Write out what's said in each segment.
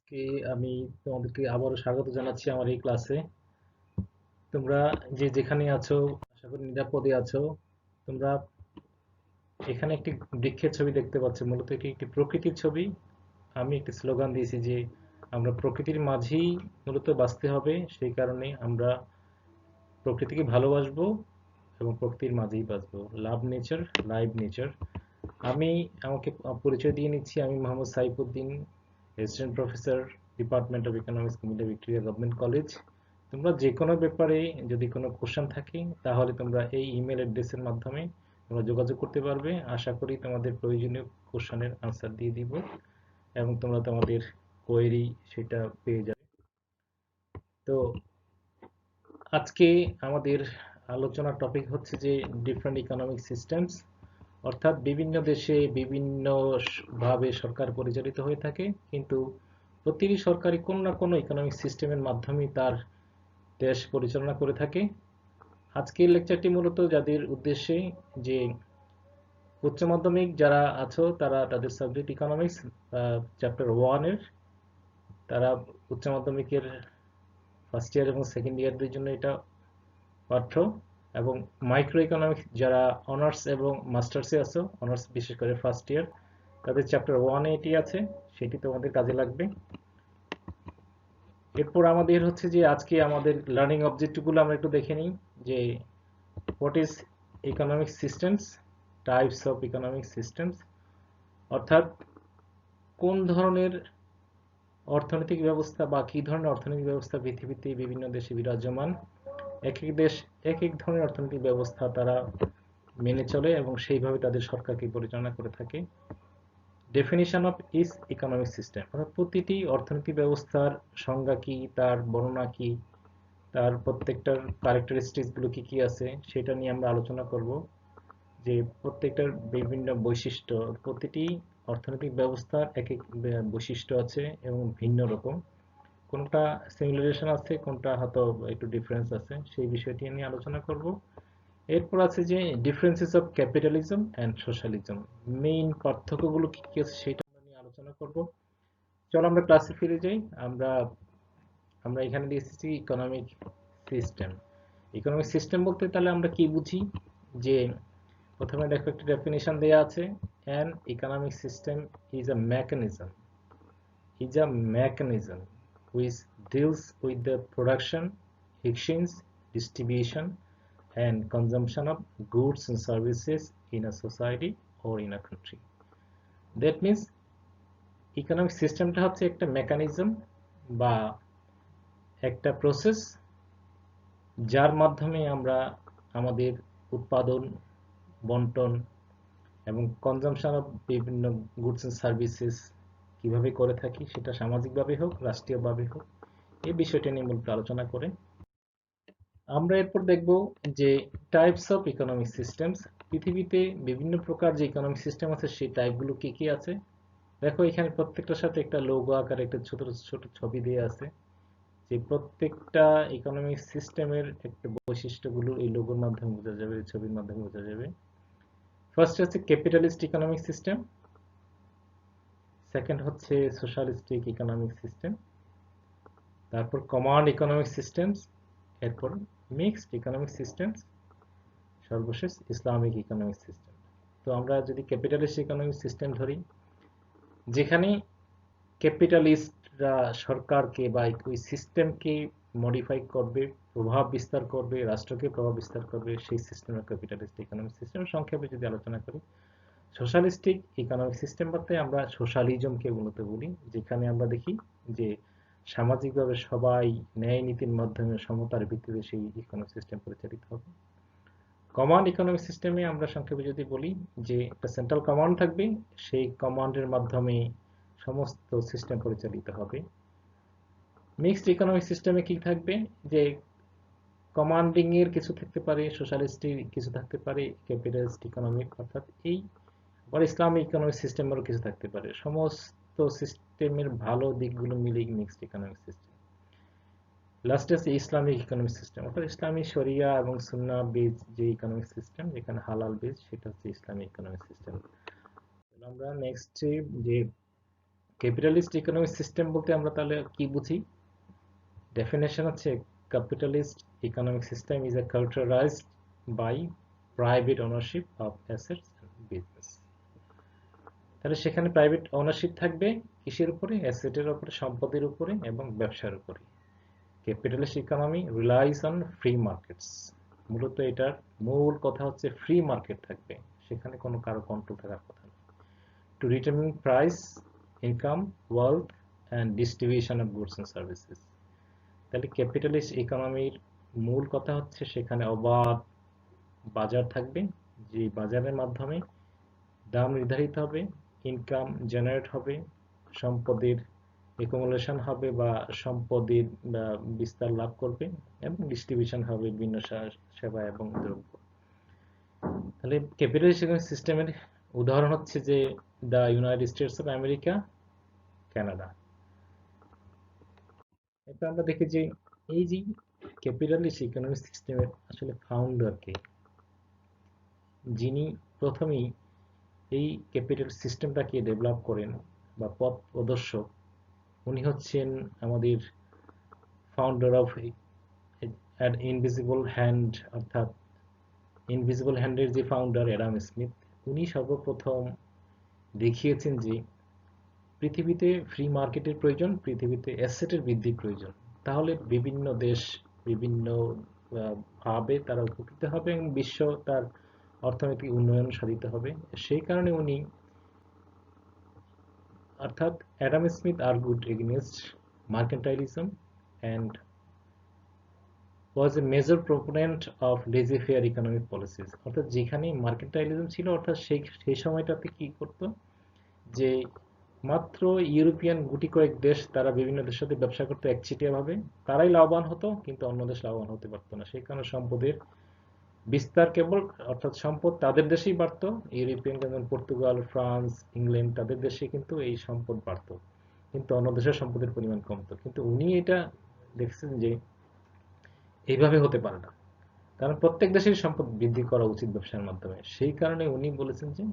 আজকে আমি তোমাদেরকে আবারও স্বাগত জানাচ্ছি আমার এই ক্লাসে। তোমরা যে যেখানে আছো আশা করি নিরাপদে আছো। তোমরা এখানে একটি বৃক্ষের ছবি দেখতে পাচ্ছ, মূলত এটি একটি প্রকৃতির ছবি। আমি একটি স্লোগান দিয়েছি যে আমরা প্রকৃতির মাঝেই মূলত বাঁচতে হবে, সেই কারণে আমরা প্রকৃতিকে ভালোবাসবো এবং প্রকৃতির মাঝেই বাঁচবো। Love nature, live nature. আমি আমাকে পরিচয় দিয়ে নিচ্ছি। আমি Mohammad Saifuddin, assistant professor, department of economics, Comilla Victoria government college. তোমরা যে কোনো ব্যাপারে যদি কোনো কোশ্চেন থাকে তাহলে তোমরা এই ইমেল অ্যাড্রেসের মাধ্যমে তোমরা যোগাযোগ করতে পারবে। আশা করি তোমাদের প্রয়োজনীয় কোশ্চেনের আনসার দিয়ে দিব এবং তোমরা তোমাদের কোয়েরি সেটা পেয়ে যাবে। তো আজকে আমাদের আলোচনার টপিক হচ্ছে যে ডিফারেন্ট ইকোনমিক সিস্টেমস, অর্থাৎ বিভিন্ন দেশে বিভিন্ন ভাবে সরকার পরিচালিত হয়ে থাকে, কিন্তু প্রতিটি সরকারই কোনো না কোনো ইকোনমিক সিস্টেমের মাধ্যমে তার দেশ পরিচালনা করে থাকে। আজকের লেকচারটি মূলত যাদের উদ্দেশ্যে, যে উচ্চ মাধ্যমিক যারা আছো তারা তাদের সাবজেক্ট ইকোনমিক্স চ্যাপ্টার 1-এর, তারা উচ্চ মাধ্যমিকের ফার্স্ট ইয়ার এবং সেকেন্ড ইয়ারদের জন্য এটা পাঠ্য। এবং মাইক্রো ইকোনমিক্স যারা অনার্স এবং মাস্টার্সে আছো, অনার্স বিশেষ করে ফার্স্ট ইয়ার, তাদের চ্যাপ্টার 1-এ এটি আছে, সেটি তোমাদের কাজে লাগবে। এরপর আমাদের হচ্ছে যে আজকে আমাদের লার্নিং অবজেক্টিভগুলো আমরা একটু দেখে নিই। যে what is economic systems, types of economic systems, অর্থাৎ কোন ধরনের অর্থনৈতিক ব্যবস্থা বা কী ধরনের অর্থনৈতিক ব্যবস্থা পৃথিবীতে বিভিন্ন দেশে বিরাজমান। এক এক দেশ এক এক ধরনের অর্থনৈতিক ব্যবস্থা তারা মেনে চলে এবং সেইভাবে তাদের সরকারকে পরিচালনা করে থাকে। Definition of each economic system, অর্থাৎ প্রতিটি অর্থনৈতিক ব্যবস্থার সংজ্ঞা কি, তার বর্ণনা কি, তার প্রত্যেকটার ক্যারেক্টারিস্টিক্স গুলো কি কি আছে সেটা নিয়ে আমরা আলোচনা করব। যে প্রত্যেকটার বিভিন্ন বৈশিষ্ট্য, প্রতিটি অর্থনৈতিক ব্যবস্থার এক এক বৈশিষ্ট্য আছে এবং ভিন্ন রকম, কোনটা সিমিলারেশন আছে, কোনটা হয়তো একটু ডিফারেন্স আছে, সেই বিষয়টি নিয়ে আলোচনা করব। এরপর আছে যে differences of capitalism and socialism, main পার্থক্যগুলো কি কি আছে সেটা আমরা নিয়ে আলোচনা করব। চলো আমরা ক্লাসে ফিরে যাই। আমরা আমরা এখানে দিয়েছি ইকোনমিক সিস্টেম। ইকোনমিক সিস্টেম বলতে তাহলে আমরা কি বুঝি? যে প্রথমে দেখো একটা ডেফিনিশন দেয়া আছে, an economic system is a mechanism which deals with the production, exchange, distribution and consumption of goods and services in a society or in a country. That means economic সিস্টেমটা হচ্ছে একটা মেকানিজম বা একটা process, যার মাধ্যমে আমরা আমাদের উৎপাদন, বন্টন এবং কনজাম্পশন অফ বিভিন্ন গুডস এন্ড সার্ভিসেস কিভাবে করে থাকি, সেটা সামাজিকভাবে হোক রাষ্ট্রীয়ভাবে হোক, এই বিষয়টা নিয়ে মূলত আলোচনা করে আমরা এরপর দেখব যে টাইপস অফ ইকোনমিক সিস্টেমস। পৃথিবীতে বিভিন্ন প্রকার যে ইকোনমিক সিস্টেম আছে সেই টাইপগুলো কি কি আছে। দেখো এখানে প্রত্যেকটার সাথে একটা লোগো আকারে একটা ছোট ছোট ছবি দিয়ে আছে, যে প্রত্যেকটা ইকোনমিক সিস্টেমের একটা বৈশিষ্ট্যগুলো এই লোগোর মাধ্যমে বোঝা যাবে, এই ছবির মাধ্যমে বোঝা যাবে। ফার্স্ট হচ্ছে ক্যাপিটালিস্ট ইকোনমিক সিস্টেম, সেকেন্ড হচ্ছে সোশ্যালিস্টিক ইকোনমিক সিস্টেম, তারপর কমান্ড ইকোনমিক সিস্টেমস, এরপর মিক্সড ইকোনমিক সিস্টেমস, সর্বশেষ ইসলামিক ইকোনমিক সিস্টেম। তো আমরা যদি ক্যাপিটালিস্ট ইকোনমিক সিস্টেম ধরি, যেখানে ক্যাপিটালিস্টরা সরকারকে বা ওই সিস্টেমকে মডিফাই করবে, প্রভাব বিস্তার করবে, রাষ্ট্রকে প্রভাব বিস্তার করবে, সেই সিস্টেমের ক্যাপিটালিস্ট ইকোনমিক সিস্টেম। সংক্ষেপে যদি আলোচনা করি, সোশ্যালিস্টিক ইকোনমিক সিস্টেম বলতে আমরা সোশ্যালিজমকে মূলত বলি, যেখানে আমরা দেখি যে সামাজিকভাবে সবাই ন্যায় নীতির মাধ্যমে সমতার ভিত্তিতে সেই ইকোনমিক সিস্টেম পরিচালিত হবে। কমান্ড ইকোনমিক সিস্টেমে আমরা সংক্ষেপে যদি বলি যে একটা সেন্ট্রাল কমান্ড থাকবে, সেই কমান্ডের মাধ্যমে সমস্ত সিস্টেম পরিচালিত হবে। মিক্সড ইকোনমিক সিস্টেমে কি থাকবে, যে কমান্ডিং এর কিছু থাকতে পারে, সোশ্যালিস্টের কিছু থাকতে পারে, ক্যাপিটালিস্ট ইকোনমিক অর্থাৎ এই, আবার ইসলামিক ইকোনমিক সিস্টেমেরও কিছু থাকতে পারে। সমস্ত সিস্টেমের ভালো দিকগুলো মিলিয়ে মিক্সড ইকোনমিক সিস্টেম। লাস্ট আছে ইসলামিক ইকোনমিক সিস্টেম, অর্থাৎ ইসলামী শরিয়া এবং সুন্নাহ বেজ যে ইকোনমিক সিস্টেম, যেখানে হালাল বেজ, সেটা হচ্ছে ইসলামিক ইকোনমিক সিস্টেম। আমরা নেক্সট যে ক্যাপিটালিস্ট ইকোনমিক সিস্টেম বলতে আমরা তাহলে কি বুঝি? ডেফিনেশন হচ্ছে capitalist economic system is a characterized by private ownership of assets and business. তাহলে সেখানে প্রাইভেট ওনারশিপ থাকবে কিসের উপরে? অ্যাসেটের উপরে, সম্পদের উপরে এবং ব্যবসার উপরে। Capitalist economy realise on free markets. মূলত এটার মূল কথা হচ্ছে ফ্রি মার্কেট থাকবে, সেখানে কোনো কারো কন্ট্রোল থাকার কথা না। To determine price, income, wealth and distribution of goods and services. তাহলে ক্যাপিটালিস্ট ইকোনমির মূল কথা হচ্ছে সেখানে অবাধ বাজার থাকবে, যে বাজারের মাধ্যমে দাম নির্ধারিত হবে, ইনকাম জেনারেট হবে, সম্পদের একুমুলেশন হবে বা সম্পদের বিস্তার লাভ করবে, এবং ডিস্ট্রিবিউশন হবে বিভিন্ন সেবা এবং দ্রব্য। তাহলে ক্যাপিটালিস্ট সিস্টেমের উদাহরণ হচ্ছে যে the United states of America, Canada. এটা আমরা দেখি যে এই যে ক্যাপিটালিস্ট ইকোনমিক সিস্টেমের আসলে ফাউন্ডার কে, যিনি প্রথমেই এই ক্যাপিটাল সিস্টেমটাকে ডেভেলপ করেন বা পথ প্রদর্শক, উনি হচ্ছেন আমাদের ফাউন্ডার অফ ইনভিজিবল হ্যান্ড, অর্থাৎ ইনভিজিবল হ্যান্ডের যে ফাউন্ডার অ্যাডাম স্মিথ। উনি সর্বপ্রথম দেখিয়েছেন যে পৃথিবীতে ফ্রি মার্কেটের প্রয়োজন, পৃথিবীতে অ্যাসেটের বৃদ্ধির প্রয়োজন। তাহলে বিভিন্ন দেশ বিভিন্ন ভাবে তারা উপকৃত হবে এবং বিশ্ব তার অর্থনৈতিক উন্নয়ন সাধিত হবে। সেই কারণে উনি, অর্থাৎ Adam Smith argued against mercantilism and was a major proponent of laissez-faire economic policies। অর্থাৎ যেখানে মার্কেন্টাইলিজম ছিল, অর্থাৎ সেই সময়টাতে কি করতো যে মাত্র ইউরোপিয়ান গুটি কয়েক দেশ, তারা বিভিন্ন দেশের সাথে ব্যবসা করতে একচেটিয়া ভাবে, তারাই লাভবান হতো কিন্তু অন্য দেশ লাভবান হতে পারতো না। সেই কারণে সম্পদের বিস্তার কেবল, অর্থাৎ সম্পদ তাদের দেশেই বাড়তো। ইউরোপিয়ান যেমন পর্তুগাল, ফ্রান্স, ইংল্যান্ড, তাদের দেশে কিন্তু এই সম্পদ বাড়তো, কিন্তু অন্য দেশের সম্পদের পরিমাণ কমতো। কিন্তু উনি এটা দেখছেন যে এইভাবে হতে পারে না, কারণ প্রত্যেক দেশের সম্পদ বৃদ্ধি করা উচিত ব্যবসার মাধ্যমে। সেই কারণে উনি বলেছেন যে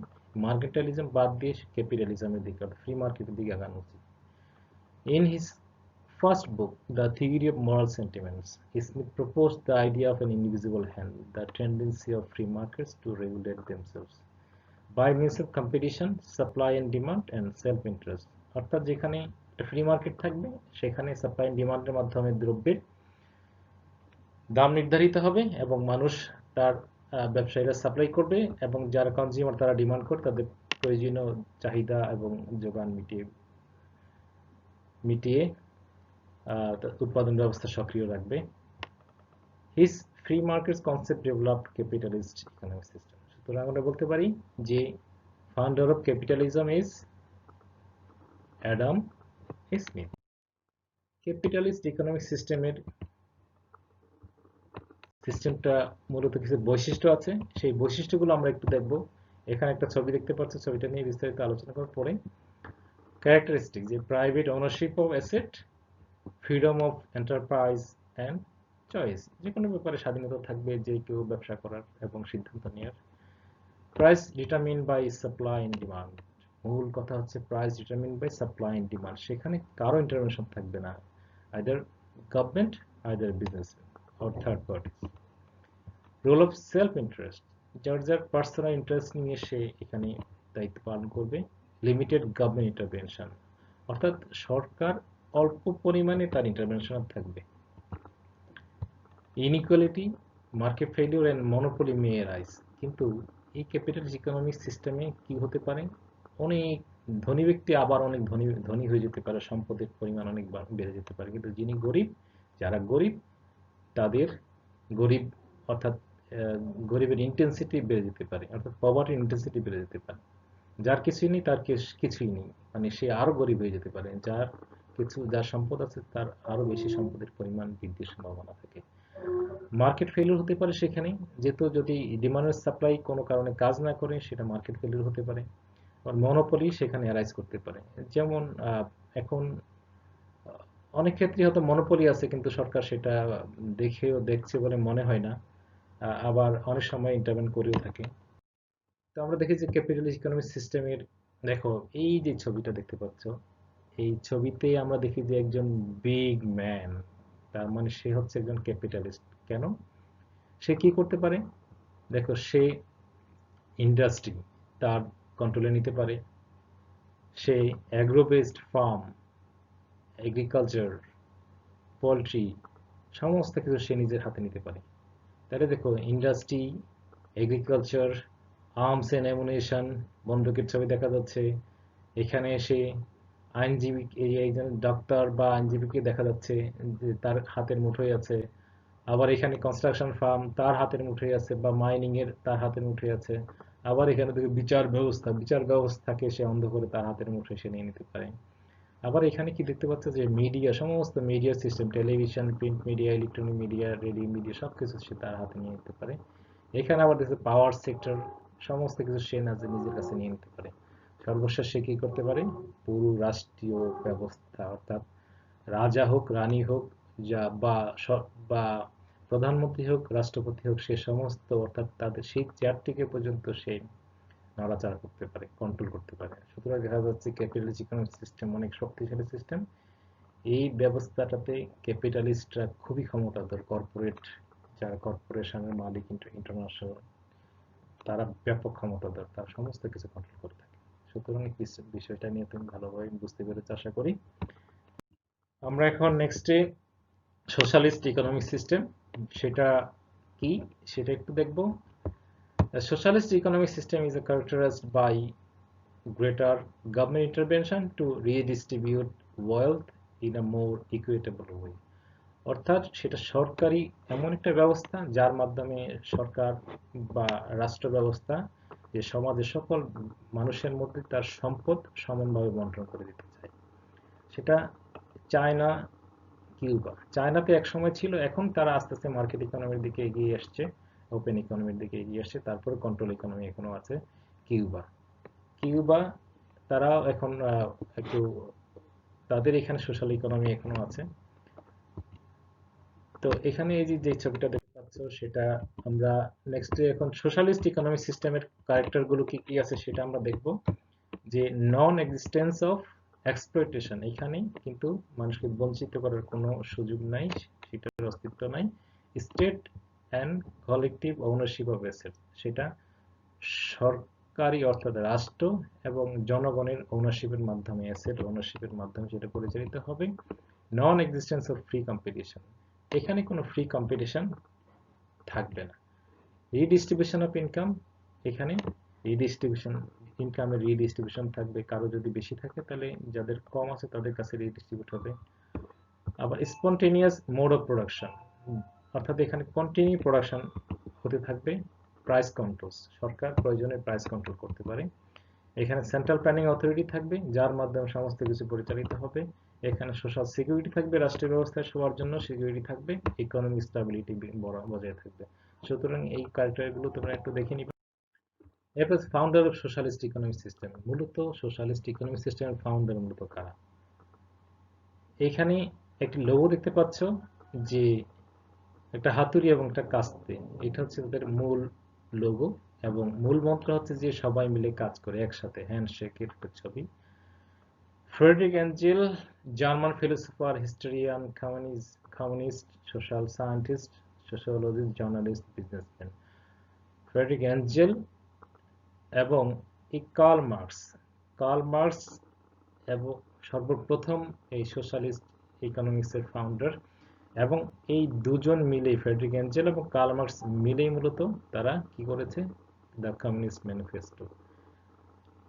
মার্কেটালিজম বাদ দিয়ে ক্যাপিটালিজমের দিকে, ফ্রি মার্কেটের দিকে আগানো উচিত। In his first book, The Theory of Moral Sentiments, Smith proposed the idea of an invisible hand, the tendency of free markets to regulate themselves by means of competition, supply and demand, and self-interest। অর্থাৎ যেখানে একটা free market থাকবে, সেখানে supply and ডিমান্ডের মাধ্যমে দ্রব্যের দাম নির্ধারিত হবে এবং মানুষ তার ব্যবসায়ীরা সাপ্লাই করবে এবং যারা কনজিউমার তারা ডিমান্ড করে তাদের প্রয়োজনীয় চাহিদা এবং যোগান মিটিয়ে মিটিয়ে উৎপাদন ব্যবস্থা সক্রিয় রাখবে। His free markets concept developed capitalist economic system. সুতরাং আমরা বলতে পারি যে founder of capitalism is Adam Smith. Capitalist economic সিস্টেমটা মূলত কিছু বৈশিষ্ট্য আছে, সেই বৈশিষ্ট্যগুলো আমরা একটু দেখব। এখানে একটা ছবি দেখতে পাচ্ছ, ছবিটা নিয়ে বিস্তারিত আলোচনা করার পরে ক্যারেক্টারিস্টিক, যে private ownership of asset, freedom of enterprise and choice, যে কোনো ব্যাপারে স্বাধীনতা থাকবে যে কেউ ব্যবসা করার এবং সিদ্ধান্ত নেওয়ার। Price determine by supply and demand. মূল কথা হচ্ছে price determine by supply and demand, সেখানে কারো ইন্টারভেনশন থাকবে না, either government, either business or third parties. Role of self interest, যার যার পার্সোনাল ইন্টারেস্ট নিয়ে সে এখানে দায়িত্ব পালন করবে। লিমিটেড গভর্নমেন্ট ইন্টারভেনশন, অর্থাৎ সরকার অল্প পরিমাণে তার ইন্টারভেনশন থাকবে। Inequality, market failure and monopoly may rise. কিন্তু এই ক্যাপিটালিস্ট ইকোনমিক সিস্টেমে কি হতে পারে, অনেক ধনী ব্যক্তি আবার অনেক ধনী ধনী হয়ে যেতে পারে, সম্পদের পরিমাণ অনেক বেড়ে যেতে পারে, কিন্তু যিনি গরিব, যারা গরিব তাদের গরিব, অর্থাৎ গরিবের ইন্টেন্সিটি বেড়ে যেতে পারে, অর্থাৎ পভার্টির ইন্টেন্সিটি বেড়ে যেতে পারে। যার কিছুই নেই তার কিছুই নেই, মানে সে আরো গরিব হয়ে যেতে পারে। যার সম্পদ আছে তার আরো বেশি সম্পদের পরিমাণ বৃদ্ধির সম্ভাবনা থাকে। মার্কেট ফেলিওর হতে পারে সেখানে, যেহেতু যদি ডিমান্ড সাপ্লাই কোনো কারণে কাজ না করে, সেটা মার্কেট ফেলিওর হতে পারে। আর মনোপলি সেখানে অ্যারাইজ করতে পারে। যেমন এখন অনেক ক্ষেত্রে হয়তো মনোপলি আছে কিন্তু সরকার সেটা দেখছে বলে মনে হয় না, আবার অনেক সময় ইন্টারভেন করেও থাকে। তো আমরা দেখি যে ক্যাপিটালিস্ট ইকোনমিক সিস্টেমের, দেখো এই যে ছবিটা দেখতে পাচ্ছ, এই ছবিতে আমরা দেখি যে একজন বিগ ম্যান, তার মানে সে হচ্ছে একজন ক্যাপিটালিস্ট। কেন? সে কি করতে পারে? দেখো, সে ইন্ডাস্ট্রি তার কন্ট্রোলে নিতে পারে, সে agro based farm, agriculture, poultry, সমস্ত কিছু সে নিজের হাতে নিতে পারে। তাহলে দেখো, industry, agriculture, arms and ammunition, বন্দুকের ছবি দেখা যাচ্ছে। এখানে এসে আইনজীবী, এই একজন ডাক্তার বা আইনজীবীকে দেখা যাচ্ছে যে তার হাতের মুঠোয় আছে। আবার এখানে কনস্ট্রাকশন ফার্ম, তার হাতের মুঠোয় আছে, বা মাইনিং এর তার হাতের মুঠোয় আছে। আবার এখানে দেখো বিচার ব্যবস্থা, বিচার ব্যবস্থাকে সে অন্ধ করে তার হাতের মুঠোয় সে নিয়ে নিতে পারে। আবার এখানে কি দেখতে পাচ্ছ যে মিডিয়া, সমস্ত media system, television, print media, electronic media, radio media, সবকিছু সে তার হাতে নিয়ে নিতে পারে। এখানে আবার দেখছে পাওয়ার সেক্টর, সমস্ত কিছু সে নিজের কাছে নিয়ে নিতে পারে। সর্বশেষ সে কি করতে পারে? পুরো রাষ্ট্রীয় ব্যবস্থা, অর্থাৎ রাজা হোক, রানী হোক, বা প্রধানমন্ত্রী হোক, রাষ্ট্রপতি হোক, সে সমস্ত, অর্থাৎ তাদের সেই চেয়ারটিকে পর্যন্ত সে নাড়াচাড়া করতে পারে, কন্ট্রোল করতে পারে। সুতরাং দেখা যাচ্ছে ক্যাপিটালিস্ট ইকোনমিক সিস্টেম অনেক শক্তিশালী সিস্টেম। এই ব্যবস্থাটাতে ক্যাপিটালিস্টরা খুবই ক্ষমতাধর, কর্পোরেট, যারা কর্পোরেশনের মালিক, ইন্টারন্যাশনাল, তারা ব্যাপক ক্ষমতাধর, তারা সমস্ত কিছু কন্ট্রোল করে থাকে। সুতরাং এই বিষয়টা নিয়ে তুমি ভালোভাবে বুঝতে পেরেছ আশা করি। আমরা এখন নেক্সটে সোশ্যালিস্ট ইকোনমিক সিস্টেম, সেটা কি সেটা একটু দেখব। Socialist economic system is characterized by greater government intervention to redistribute wealth in a more equitable way. অর্থাৎ সেটা সরকারি এমন একটা ব্যবস্থা যার মাধ্যমে সরকার বা রাষ্ট্র ব্যবস্থা যে সমাজের সকল মানুষের মধ্যে তার সম্পদ সমানভাবে বন্টন করে দিতে চায়। সেটা চায়না, কিউবা। চায়নাতে এক সময় ছিল, এখন তারা আস্তে আস্তে মার্কেট ইকোনমির দিকে এগিয়ে আসছে, ওপেন ইকোনমির দিকে এগিয়ে আসছে। তারপরে কন্ট্রোল ইকোনমি এখনো আছে কিউবা। কিউবা তারাও এখন একটু, তাদের এখানে সোশ্যাল ইকোনমি এখনো আছে। তো এখানে এই যে ছবিটা দেখতে পাচ্ছ, সেটা আমরা নেক্সটে এখন সোশ্যালিস্ট ইকোনমিক সিস্টেমের ক্যারেক্টার গুলো কি কি আছে সেটা আমরা দেখব। যে নন এক্সিস্টেন্স অফ এক্সপ্লয়টেশন, এখানে কিন্তু মানুষকে বঞ্চিত করার কোনো সুযোগ নাই, সেটার অস্তিত্ব নাই। State and collective ownership of asset, সেটা সরকারি অর্থাৎ রাষ্ট্র এবং জনগণের ওনারশিপের মাধ্যমে, অ্যাসেট ওনারশিপের মাধ্যমে সেটা পরিচালিত হবে। Non existence of free competition, এখানে কোনো ফ্রি কম্পিটিশন থাকবে না। রিডিস্ট্রিবিউশন অফ ইনকাম, এখানে রিডিস্ট্রিবিউশন, ইনকামের রিডিস্ট্রিবিউশন থাকবে। কারো যদি বেশি থাকে তাহলে যাদের কম আছে তাদের কাছে রিডিস্ট্রিবিউট হবে। আবার স্পন্টেনিয়াস মোড অফ প্রোডাকশন, অর্থাৎ এখানে কন্টিনিউ প্রোডাকশন হতে থাকবে। প্রাইস কন্ট্রোল, সরকার প্রয়োজনে প্রাইস কন্ট্রোল করতে পারে। এখানে সেন্ট্রাল প্ল্যানিং অথরিটি থাকবে, যার মাধ্যমে সমস্ত কিছু পরিচালিত হবে। এখানে সোশ্যাল সিকিউরিটি থাকবে, রাষ্ট্রীয় ব্যবস্থায় সবার জন্য সিকিউরিটি থাকবে। ইকোনমিক স্টেবিলিটি বজায় থাকবে। সুতরাং এই ক্রাইটেরিয়াগুলো তোমরা একটু দেখে নিবে। এরপর founder of socialist economic system, মূলত সোশ্যালিস্ট ইকোনমিক সিস্টেমের ফাউন্ডার মূলত কারা? এখানে একটি লোগো দেখতে পাচ্ছ, যে একটা হাতুড়ি এবং একটা কাস্তে, এটা হচ্ছে তাদের মূল লোগো। এবং মূল মন্ত্র হচ্ছে যে সবাই মিলে কাজ করে একসাথে, হ্যান্ডশেকের ছবি। Friedrich Engels, German philosopher, historian, communist, social scientist, sociologist, journalist, businessman. Friedrich Engels এবং কার্ল মার্কস। কার্ল মার্কস এবং সর্বপ্রথম এই সোশ্যালিস্ট ইকোনমিক্সের ফাউন্ডার। এবং এই দুজন মিলেই, ফ্রেডরিক অ্যাঞ্জেল এবং কার্ল মার্কস মিলেই মূলত তারা কি করেছে? দ্য কমিউনিস্ট ম্যানিফেস্টো,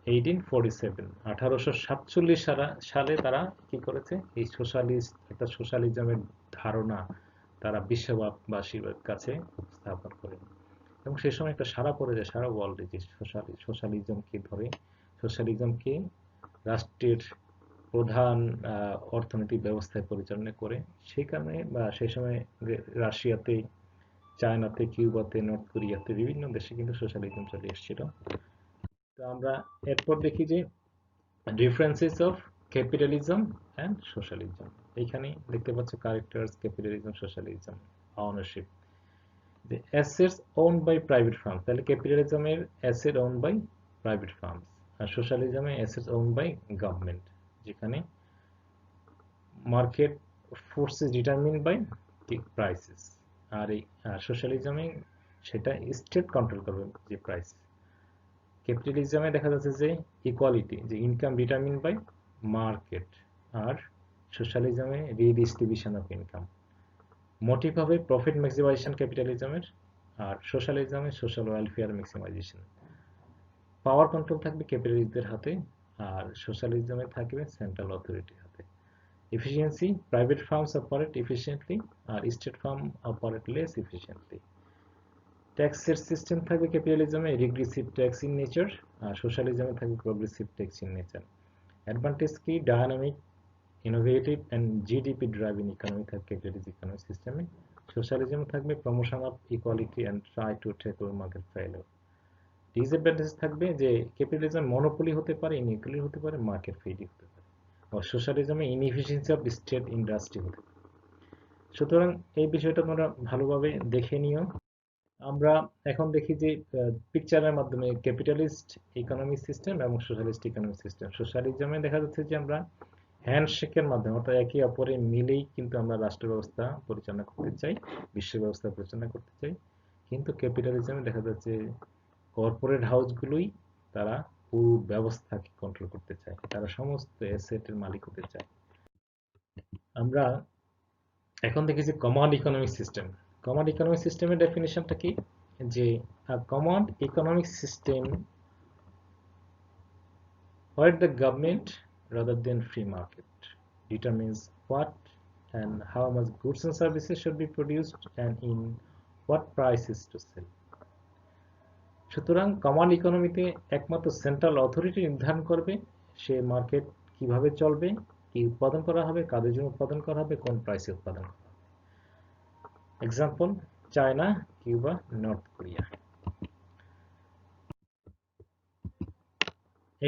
1847 সালে তারা কি করেছে? এই সোশ্যালিস্ট, একটা সোশ্যালিজমের ধারণা তারা বিশ্ববাসীর কাছে স্থাপন করে। এবং সে সময় একটা সারা পড়ে যায় সারা ওয়ার্ল্ডে, যে সোশ্যালিজমকে ধরে, সোশ্যালিজমকে রাষ্ট্রের প্রধান অর্থনৈতিক ব্যবস্থায় পরিচালনা করে। সেই কারণে বা সেই সময় রাশিয়াতে, চায়নাতে, কিউবাতে, নর্থ কোরিয়াতে, বিভিন্ন দেশে কিন্তু সোশ্যালিজম চলে এসেছিল। তো আমরা এরপর দেখি যে differences of capitalism and socialism. এইখানে দেখতে পাচ্ছ characters, capitalism, socialism, ownership. The assets owned by private firms, তাহলে ক্যাপিটালিজমের asset owned by private firms, আর সোশ্যালিজমে assets owned by government, যেখানে market forces determine by prices. আর এই সোশ্যালিজমে সেটা স্টেট কন্ট্রোল করবে যে প্রাইস। ক্যাপিটালিজমে দেখা যাচ্ছে যে ইকুয়ালিটি, যে ইনকাম ডিটারমিন বাই মার্কেট। আর সোশ্যালিজমে রিডিস্ট্রিবিউশন অফ ইনকাম। মোটিভ হবে প্রফিট ম্যাক্সিমাইজেশন ক্যাপিটালিজমের, আর সোশ্যালিজমে social welfare maximization. Power control থাকবে ক্যাপিটালিস্টদের হাতে, আর সোশ্যালিজমে থাকবে সেন্ট্রাল অথরিটির হাতে। Efficiency, private firms operate efficiently আর state firm operate less efficiently. ট্যাক্সের সিস্টেম থাকবে ক্যাপিটালিজমে রিগ্রেসিভ ট্যাক্স ইন নেচার, আর সোশ্যালিজমে থাকবে progressive tax in nature. Advantage কি? Dynamic, innovative and GDP driving economy থাকবে ক্যাপিটালিস্ট ইকোনমিক সিস্টেমে। সোশ্যালিজমে থাকবে promotion of equality and try to tackle market failure. Disadvantage থাকবে যে ক্যাপিটালিজম মনোপলি হতে পারে, ইনইকুয়ালি হতে পারে, মার্কেট ফেইলি হতে পারে। আর সোশ্যালিজমে ইনএফিসিয়েন্সি অফ স্টেট ইন্ডাস্ট্রি হতে পারে। সুতরাং এই বিষয়টা তোমরা ভালোভাবে দেখে নিও। আমরা এখন দেখি যে পিকচারের মাধ্যমে ক্যাপিটালিস্ট ইকোনমিক সিস্টেম এবং সোশ্যালিস্ট ইকোনমিক সিস্টেম। সোশ্যালিজমে দেখা যাচ্ছে যে আমরা হ্যান্ডশেকের মাধ্যমে, অর্থাৎ একে অপরে মিলেই কিন্তু আমরা রাষ্ট্র ব্যবস্থা পরিচালনা করতে চাই, বিশ্ব ব্যবস্থা পরিচালনা করতে চাই। কিন্তু ক্যাপিটালিজমে দেখা যাচ্ছে কর্পোরেট হাউসগুলোই তারা পুরো ব্যবস্থাকে কন্ট্রোল করতে চায়, তারা সমস্ত অ্যাসেটের মালিক হতে চায়। আমরা এখন দেখি যে command economic system. Command economic সিস্টেমের ডেফিনিশনটা কি? যে command economic system where the government rather than free market determines what and how much goods and services should be produced and in what prices to sell. সুতরাং command ইকোনমিতে একমাত্র central authority নির্ধারণ করবে সে market কিভাবে চলবে, কি উৎপাদন করা হবে, কাদের জন্য উৎপাদন করা হবে, কোন প্রাইসে উৎপাদন করা হবে। Example: China, Cuba, North Korea.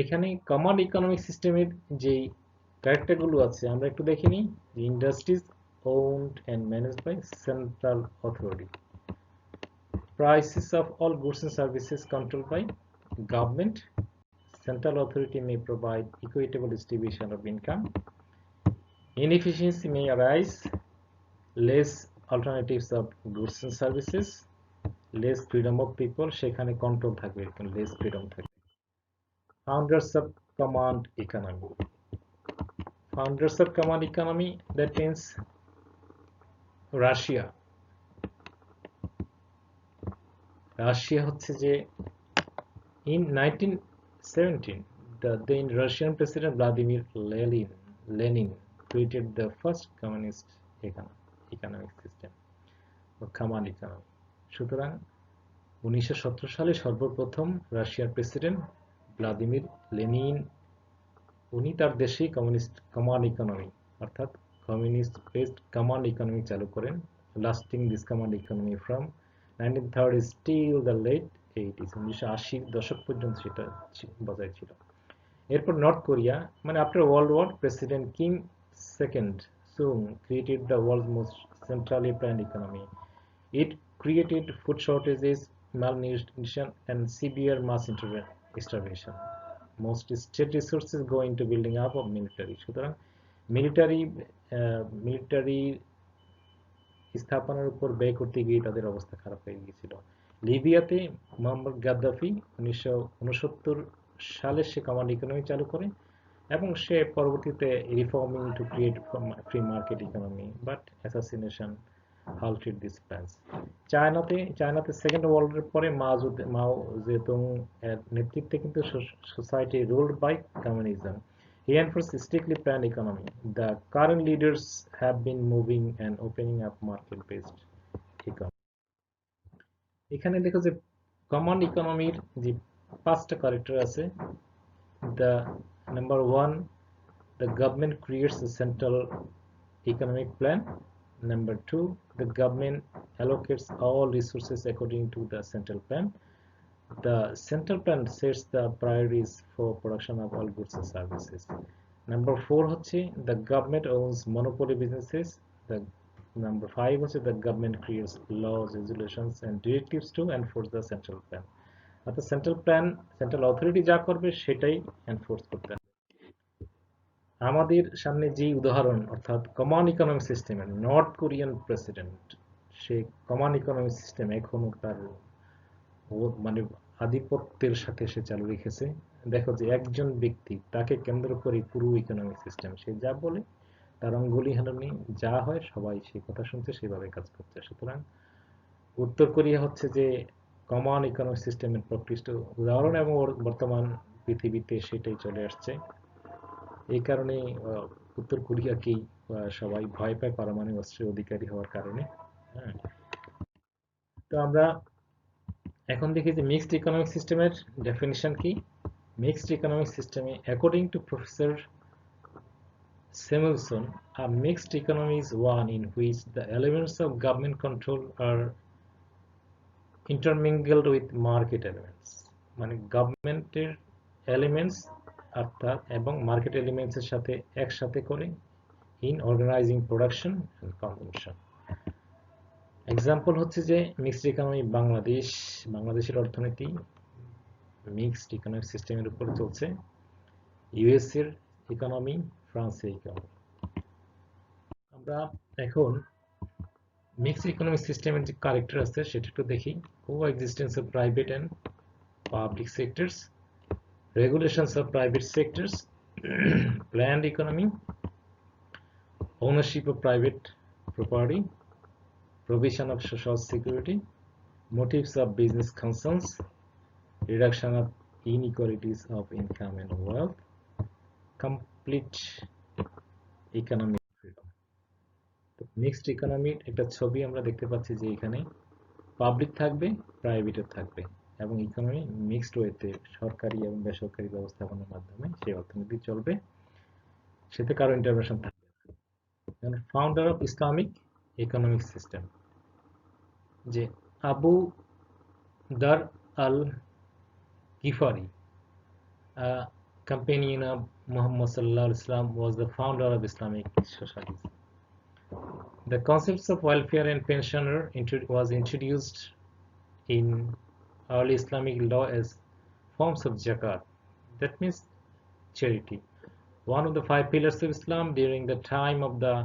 এখানে কমান্ড ইকোনমিক সিস্টেমের যেই ক্যারেক্টারগুলো আছে আমরা একটু দেখে নিই। Industries owned and managed by central authority. Prices of all goods and services controlled by government. Central authority may provide equitable distribution of income. Inefficiency may arise. Less alternatives of goods and services. Less freedom of people. সেখানে control থাকবে, less freedom থাকবে। Founders of command economy. Founders of command economy, that means Russia. Russia হচ্ছে যে in 1917 the then Russian President Vladimir Lenin created the first communist economic system or command economy. সুতরাং 1917 সালে সর্বপ্রথম রাশিয়ার president Vladimir Lenin উনি তার দেশেই command economy অর্থাৎ কমিউনিস্ট বেসড কমান্ড ইকোনমি চালু করেন। Lasting this command economy from 1930s till the late 80s, 1980 দশক পর্যন্ত সেটা বজায় ছিল। এরপর নর্থ কোরিয়া, মানে after world war president Kim second Sung created the world's most centrally planned economy. It created food shortages, malnutrition, and severe mass starvation. Most state resources go into building up of military. সুতরাং military স্থাপনার উপর ব্যয় করতে গিয়ে তাদের অবস্থা খারাপ হয়ে গিয়েছিল। লিবিয়াতে মোহাম্মদ গাদ্দাফি 1969 সালে সে কমান্ড ইকোনমি চালু করে এবং সে পরবর্তীতে reforming to create free market economy, but assassination halted these plans. চায়নাতে সেকেন্ড ওয়ার্ল্ড এর পরে মাও জেদুং এর নেতৃত্বে কিন্তু society ruled by communism. He enforced strictly planned economy. The current leaders have been moving and opening up market-based economy. এখানে দেখো যে command ইকোনমির যে পাঁচটা ক্যারেক্টার আছে। The number one, the government creates a central economic plan. Number two, the government allocates all resources according to the central plan. The central plan sets the priorities for production of all goods and services. Number four হচ্ছে the government owns monopoly businesses. The number five হচ্ছে the government creates laws, resolutions and directives to enforce the central plan. অর্থাৎ central authority যা করবে সেটাই enforce করতে হবে। আমাদের সামনে যে উদাহরণ অর্থাৎ কমন ইকোনমিক সিস্টেমের নর্থ কোরিয়ান প্রেসিডেন্ট, সে কমন ইকোনমিক সিস্টেম এখনো তার মানে আধিপত্যের সাথে সে চালু রেখেছে। দেখো যে একজন ব্যক্তি তাকে কেন্দ্র করে পুরো ইকোনমিক সিস্টেম, সে যা বলে তার অঙ্গুলি হেলনে যা হয় সবাই সেই কথা শুনছে, সেভাবে কাজ করছে। সুতরাং উত্তর কোরিয়া হচ্ছে যে কমন ইকোনমিক সিস্টেমের প্রকৃষ্ট উদাহরণ, এবং বর্তমান পৃথিবীতে সেটাই চলে আসছে। এই কারণে উত্তর কোরিয়াকেই সবাই ভয় পায় পারমাণবিক অস্ত্রের অধিকারী হওয়ার কারণে। হ্যাঁ, তো আমরা এখন দেখি যে মিক্সড ইকোনমিক সিস্টেমের ডেফিনিশন কি। মিক্সড ইকোনমিক সিস্টেমে according to professor Samuelson, a mixed economy is one in which the elements of government control are intermingled with market elements। মানে গভর্নমেন্টের এলিমেন্টস অর্থাৎ এবং মার্কেট এলিমেন্টস এর সাথে একসাথে করে in organizing production and consumption। Example হচ্ছে যে মিক্সড ইকোনমি বাংলাদেশ, বাংলাদেশের অর্থনীতি মিক্সড ইকোনমিক সিস্টেমের উপর চলছে। ইউএস এর ইকোনমি, ফ্রান্সের ইকোনমি। আমরা এখন মিক্সড ইকোনমিক সিস্টেমের যে ক্যারেক্টার আছে সেটা একটু দেখি। Coexistence of private and public sectors, regulations of private sectors, planned economy, ownership of private property, provision of social security, motives of business concerns, reduction of inequalities of income and wealth, complete economic freedom। তো mixed ইকোনমির একটা ছবি আমরা দেখতে পাচ্ছি যে এখানে public থাকবে, প্রাইভেটও থাকবে, এবং ইকোনমি মিক্সড ওয়েতে সরকারি এবং বেসরকারি ব্যবস্থাপনার মাধ্যমে সেই অর্থনীতি চলবে, সেতে কারো ইন্টারভেনশন থাকবে না। Founder of Islamic economic system যে আবু দার আল Gifari, a companion of Muhammad Sallallahu Alaihi Wasallam, was the founder of Islamic socialism. The concepts of welfare and pensioner was introduced in early Islamic law as forms of zakat, that means charity, one of the five pillars of Islam during the time of the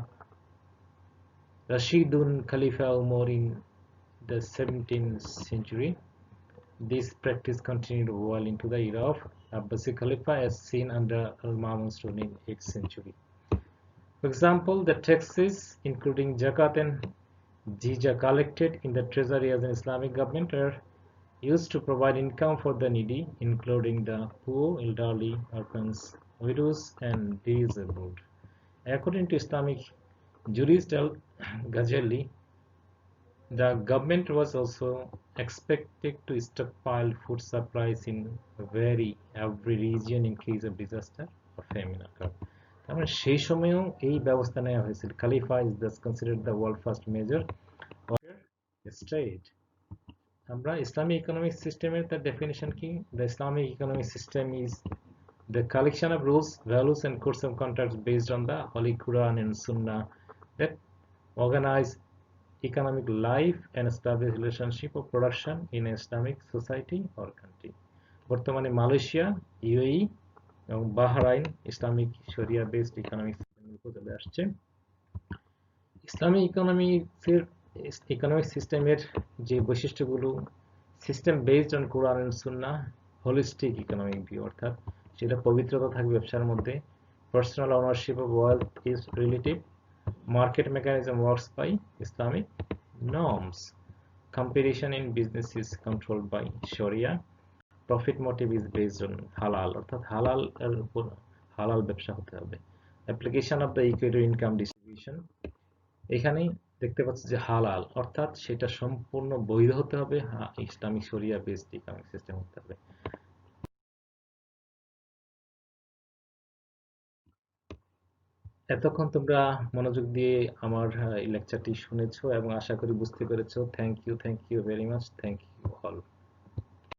Rashidun Khalifa Umar in the 17th century. This practice continued well into the era of Abbasid Khalifa as seen under Al-Ma'mun's rule in 8th century. For example, the taxes including zakat and jizya collected in the treasury as an Islamic government are used to provide income for the needy, including the poor, elderly, orphans, widows, and disabled. According to Islamic jurist Al-Ghazali, the government was also expected to stockpile food supplies in every region in case of disaster or famine occurred. তার মানে সেই সময়েও এই ব্যবস্থা নেওয়া হয়েছিল। Khalifa is thus considered the world first major state। আমরা Islamic economic সিস্টেমের তার ডেফিনিশন কি। The Islamic economic system is the collection of rules, values, and codes of conduct based on the Holy Quran and Sunnah that organize economic life and establish relationship of production in Islamic society or country। বর্তমানে Malaysia, UAE এবং Bahrain Islamic Sharia based economic সিস্টেমের উপর চলে আসছে। Islamic economic সিস্টেমের যে বৈশিষ্ট্যগুলো, system based on Quran and Sunnah, holistic economic view, অর্থাৎ সেটা পবিত্রতা থাকবে ব্যবসার মধ্যে, personal ownership of wealth is relative, market mechanism works by Islamic norms, competition in business is controlled by Sharia, profit motive is based on halal, অর্থাৎ হালাল এর উপর হালাল ব্যবসা হতে হবে, application of the equity income distribution, এখানেই দেখতে পাচ্ছি যে হালাল অর্থাৎ সেটা সম্পূর্ণ বৈধ হতে হবে, Islamic Sharia based economic system হতে হবে। এতক্ষণ তোমরা মনোযোগ দিয়ে আমার এই লেকচারটি শুনেছো এবং আশা করি বুঝতে পেরেছো। Thank you very much, thank you all.